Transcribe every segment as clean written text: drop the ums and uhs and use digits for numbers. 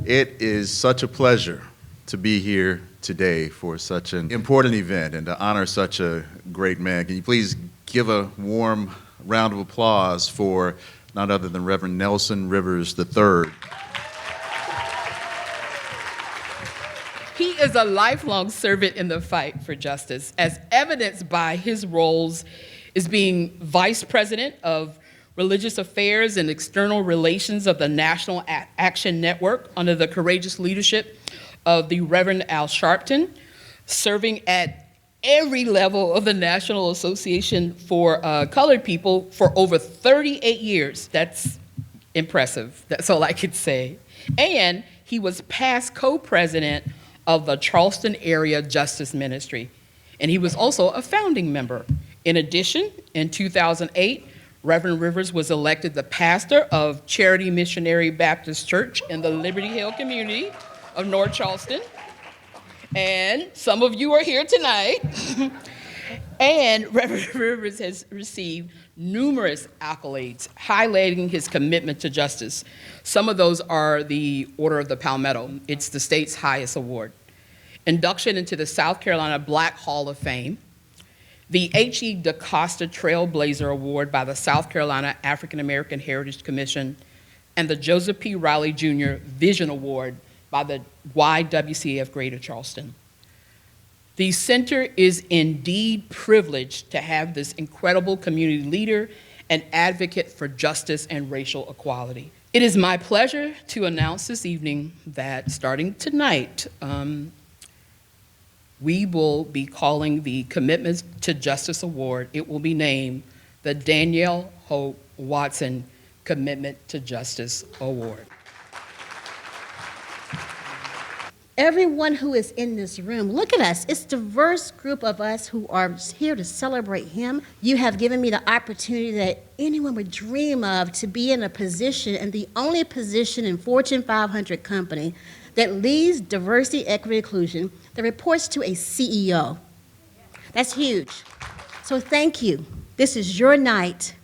It is such a pleasure to be here today for such an important event and to honor such a great man. Can you please give a warm round of applause for none other than Reverend Nelson Rivers III. He is a lifelong servant in the fight for justice, as evidenced by his roles as being Vice President of Religious Affairs and External Relations of the National Action Network under the courageous leadership of the Reverend Al Sharpton, serving at every level of the National Association for Colored People for over 38 years. That's impressive. That's all I could say. And he was past co-president of the Charleston Area Justice Ministry, and he was also a founding member. In addition, in 2008, Reverend Rivers was elected the pastor of Charity Missionary Baptist Church in the Liberty Hill community of North Charleston. And some of you are here tonight. And Reverend Rivers has received numerous accolades highlighting his commitment to justice. Some of those are the Order of the Palmetto. It's the state's highest award. Induction into the South Carolina Black Hall of Fame, the H.E. DaCosta Trailblazer Award by the South Carolina African American Heritage Commission, and the Joseph P. Riley Jr. Vision Award by the YWCA Greater Charleston. The center is indeed privileged to have this incredible community leader and advocate for justice and racial equality. It is my pleasure to announce this evening that starting tonight, we will be calling the Commitment to Justice Award. It will be named the Danielle Hope Watson Commitment to Justice Award. Everyone who is in this room, look at us. It's a diverse group of us who are here to celebrate him. You have given me the opportunity that anyone would dream of to be in a position, and the only position in Fortune 500 company that leads diversity, equity, inclusion, that reports to a CEO. That's huge. So thank you. This is your night,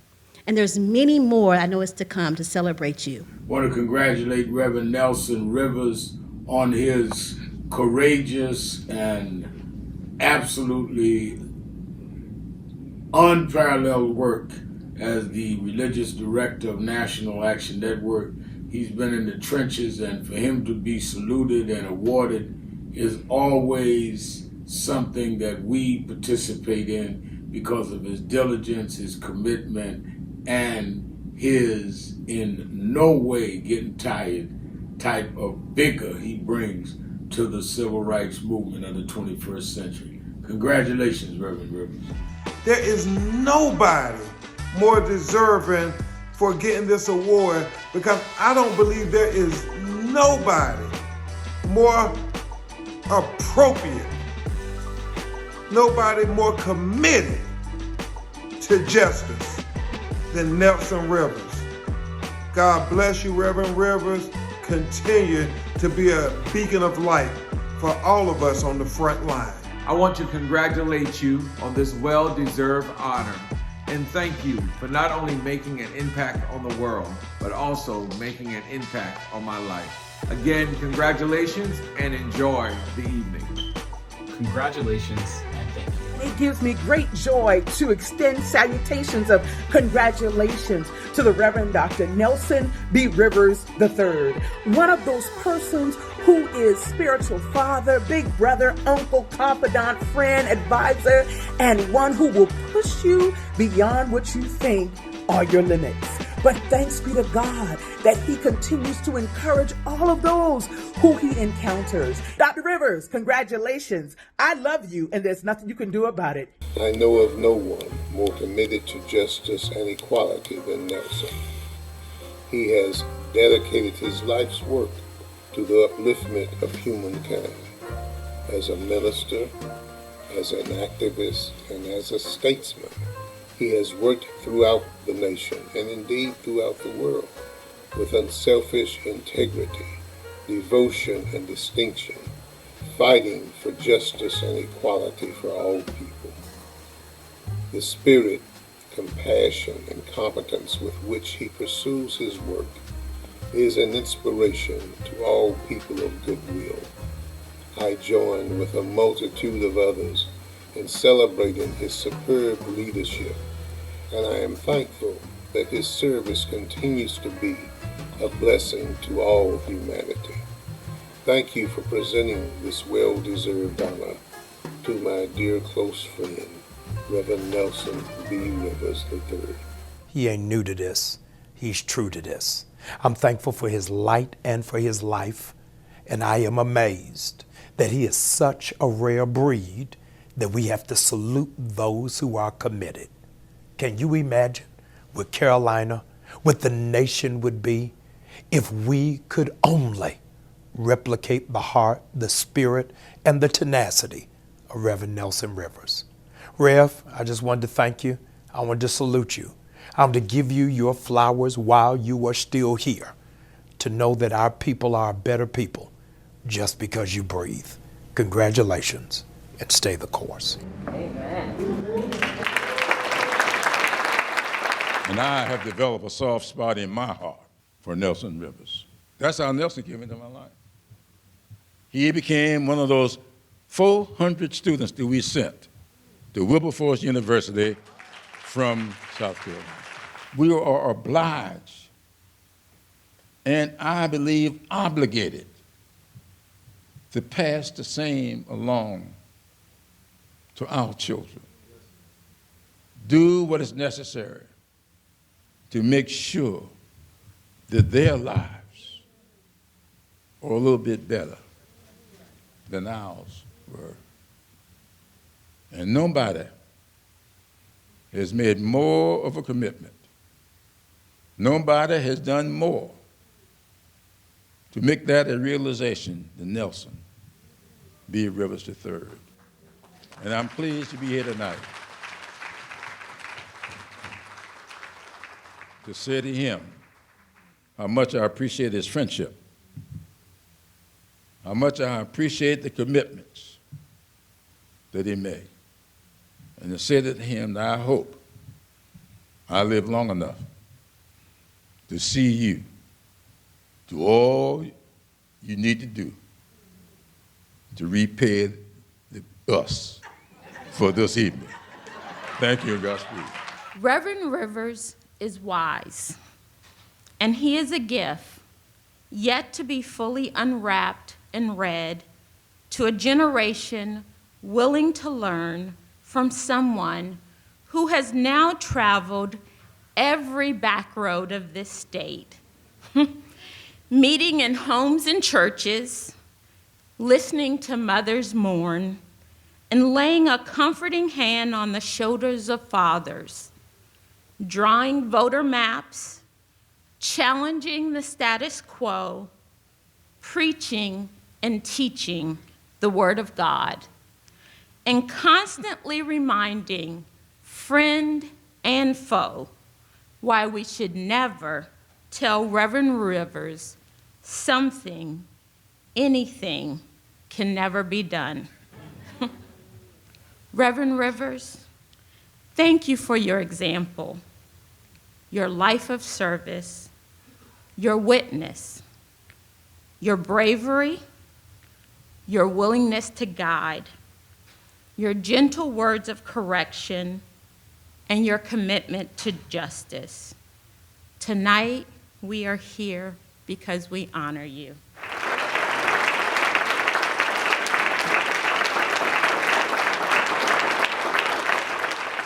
and there's many more I know is to come to celebrate you. I want to congratulate Reverend Nelson Rivers on his courageous and absolutely unparalleled work as the religious director of National Action Network. He's been in the trenches, and for him to be saluted and awarded is always something that we participate in because of his diligence, his commitment, and his in no way getting tired type of vigor he brings to the civil rights movement of the 21st century. Congratulations, Reverend Rivers. There is nobody more deserving for getting this award, because I don't believe there is nobody more appropriate, nobody more committed to justice than Nelson Rivers. God bless you, Reverend Rivers. Continue to be a beacon of light for all of us on the front line. I want to congratulate you on this well-deserved honor and thank you for not only making an impact on the world, but also making an impact on my life. Again, congratulations and enjoy the evening. Congratulations and thank you. It gives me great joy to extend salutations of congratulations to the Reverend Dr. Nelson B. Rivers III, one of those persons who is spiritual father, big brother, uncle, confidant, friend, advisor, and one who will push you beyond what you think are your limits. But thanks be to God that he continues to encourage all of those who he encounters. Dr. Rivers, congratulations. I love you, and there's nothing you can do about it. I know of no one more committed to justice and equality than Nelson. He has dedicated his life's work to the upliftment of humankind. As a minister, as an activist, and as a statesman, he has worked throughout the nation, and indeed throughout the world, with unselfish integrity devotion, and distinction, fighting for justice and equality for all people. The spirit, compassion, and competence with which he pursues his work is an inspiration to all people of goodwill. I join with a multitude of others in celebrating his superb leadership, and I am thankful that his service continues to be a blessing to all humanity. Thank you for presenting this well-deserved honor to my dear close friend, Reverend Nelson B. Rivers III. He ain't new to this. He's true to this. I'm thankful for his light and for his life, and I am amazed that he is such a rare breed that we have to salute those who are committed. Can you imagine what Carolina, what the nation would be if we could only replicate the heart, the spirit, and the tenacity of Reverend Nelson Rivers? Rev, I just wanted to thank you. I wanted to salute you. I want to give you your flowers while you are still here, to know that our people are a better people just because you breathe. Congratulations, and stay the course. And I have developed a soft spot in my heart for Nelson Rivers. That's how Nelson came into my life. He became one of those 400 students that we sent to Wilberforce University from South Carolina. We are obliged, and I believe obligated, to pass the same along to our children. Do what is necessary to make sure that their lives are a little bit better than ours were. And nobody has made more of a commitment. Nobody has done more to make that a realization than Nelson B. Rivers III. And I'm pleased to be here tonight to say to him how much I appreciate his friendship, how much I appreciate the commitments that he made, and to say to him that I hope I live long enough to see you do all you need to do to repay us for this evening. Thank you, and Godspeed. Reverend Rivers is wise, and he is a gift yet to be fully unwrapped and read to a generation willing to learn from someone who has now traveled every back road of this state, meeting in homes and churches, listening to mothers mourn, and laying a comforting hand on the shoulders of fathers, drawing voter maps, challenging the status quo, preaching and teaching the Word of God, and constantly reminding friend and foe why we should never tell Reverend Rivers something, anything can never be done. Reverend Rivers, thank you for your example, your life of service, your witness, your bravery, your willingness to guide, your gentle words of correction, and your commitment to justice. Tonight, we are here because we honor you.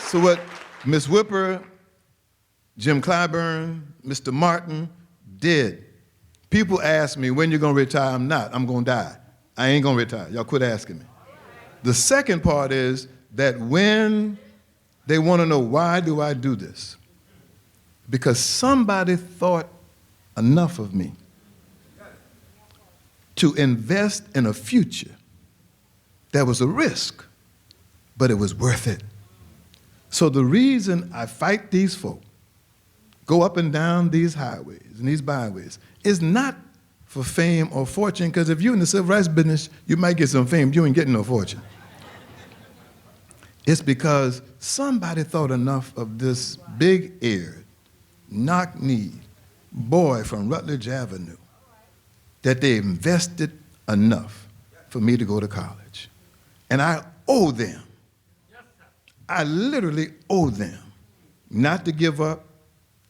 So what Ms. Whipper, Jim Clyburn, Mr. Martin did, people ask me, when you gonna retire? I'm not, I'm gonna die. I ain't gonna retire, y'all quit asking me. The second part is that when they wanna know, why do I do this? Because somebody thought enough of me to invest in a future that was a risk, but it was worth it. So the reason I fight these folk, go up and down these highways and these byways, is not for fame or fortune, because if you're in the civil rights business, you might get some fame, you ain't getting no fortune. It's because somebody thought enough of this big-eared, knock-kneed boy from Rutledge Avenue that they invested enough for me to go to college. And I owe them, I literally owe them not to give up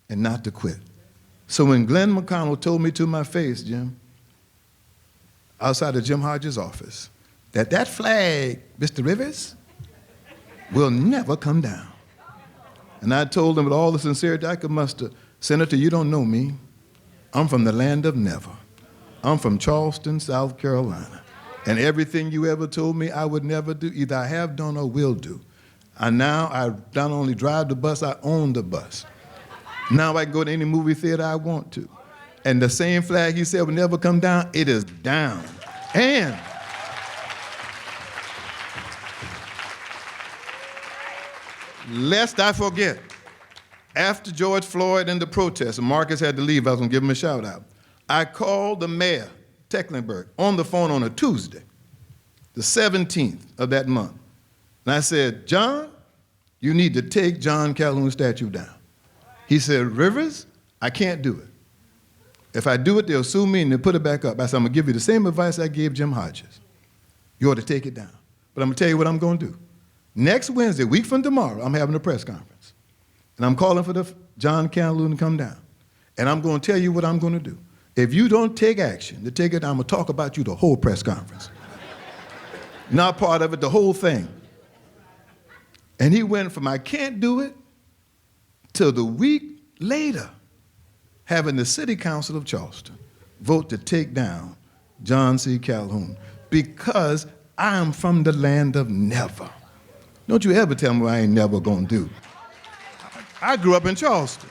and not to quit. So when Glenn McConnell told me to my face, Jim, outside of Jim Hodges' office, that flag, Mr. Rivers, will never come down. And I told him with all the sincerity I could muster, Senator, you don't know me. I'm from the land of never. I'm from Charleston, South Carolina. And everything you ever told me I would never do, either I have done or will do. And now I not only drive the bus, I own the bus. Now I can go to any movie theater I want to. And the same flag he said would never come down, it is down. And lest I forget, after George Floyd and the protests, and Marcus had to leave, I was gonna give him a shout out. I called the mayor, Tecklenburg, on the phone on a Tuesday, the 17th of that month. And I said, John, you need to take John Calhoun's statue down. He said, Rivers, I can't do it. If I do it, they'll sue me and they'll put it back up. I said, I'm gonna give you the same advice I gave Jim Hodges. You ought to take it down. But I'm gonna tell you what I'm gonna do. Next Wednesday, a week from tomorrow, I'm having a press conference. And I'm calling for the John Calhoun to come down. And I'm gonna tell you what I'm gonna do. If you don't take action to take it down, I'm gonna talk about you the whole press conference. Not part of it, the whole thing. And he went from I can't do it till the week later having the City Council of Charleston vote to take down John C. Calhoun because I'm from the land of never. Don't you ever tell me what I ain't never gonna do. I grew up in Charleston.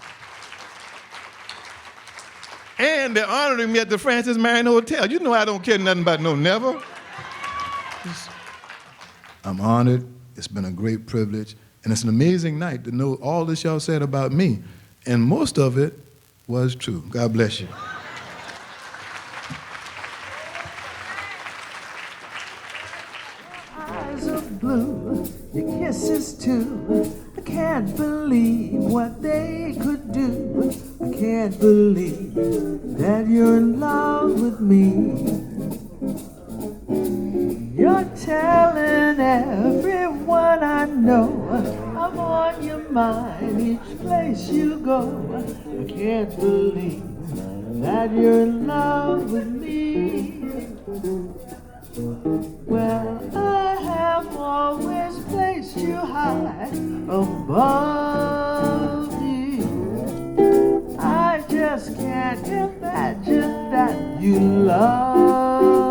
And they're honoring me at the Francis Marion Hotel. You know I don't care nothing about no never. I'm honored. It's been a great privilege. And it's an amazing night to know all this y'all said about me. And most of it was true. God bless you. Eyes of blue, your kisses too. I can't believe what they could do. I can't believe that you're in love with me. You're telling everyone I know I'm on your mind each place you go. I can't believe that you're in love with me. Well, I have always placed you high above you. I just can't imagine that you love